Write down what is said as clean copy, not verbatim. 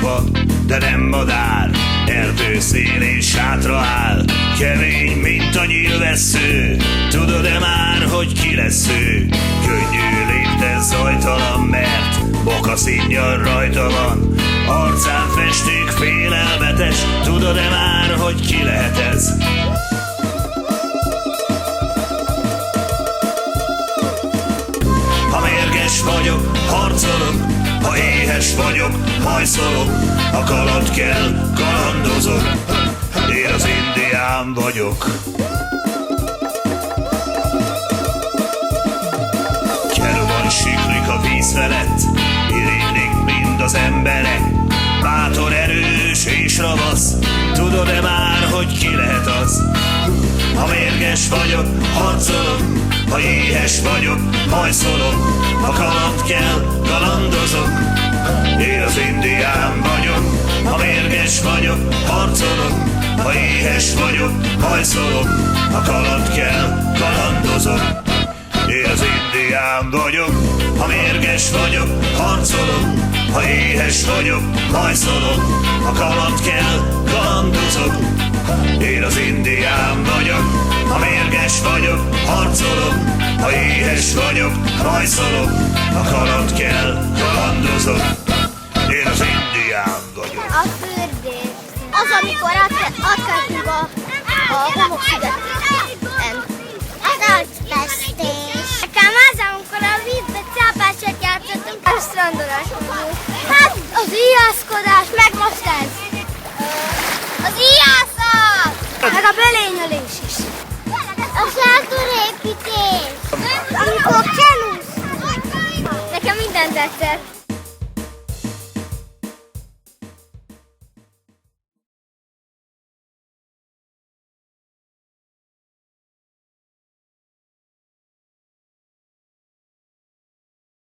csaba, de nem madár. Erdő szélén sátra áll, kemény, mint a nyílvessző. Tudod-e már, hogy ki lesz ő? Könnyű lépten, zajtalan, mert mokaszínnyal rajta van. Arcán festék félelmetes, tudod-e már, hogy ki lehet ez? Ha mérges vagyok, harcolok, ha éhes vagyok, hajszolok. Ha kaland kell, kalandozok, én az indián vagyok. Kerúban siklik a víz felett, irigylik mind az emberek. Bátor, erős és ravasz, tudod-e már, hogy ki lehet az? Ha mérges vagyok, harcolok, ha éhes vagyok, hajszolok. Ha kaland kell, kalandozok, én az indián vagyok. Ha mérges vagyok, harcolok, ha éhes vagyok, hajszolok. Ha kaland kell, kalandozok, én az indián vagyok. Ha mérges vagyok, harcolok, ha éhes vagyok, hajszolok. Ha kaland kell, kalandozok, én az indián vagyok. Ha mérges vagyok, harcolok, ha éhes vagyok, hajszolok. Ha kaland kell, kalandozok, én az indián vagyok. A fürdés az, amikor átkeltünk a homokszigeten. Az arcfestés. Nekem az, amikor a vízbe cápásat játszottunk, a strandolás. Hát az ijaszkodás, meg most ez. Az ijászat! Meg a bölényölés is. A sátorépítés. Amikor kenusz. Nekem minden tetszett.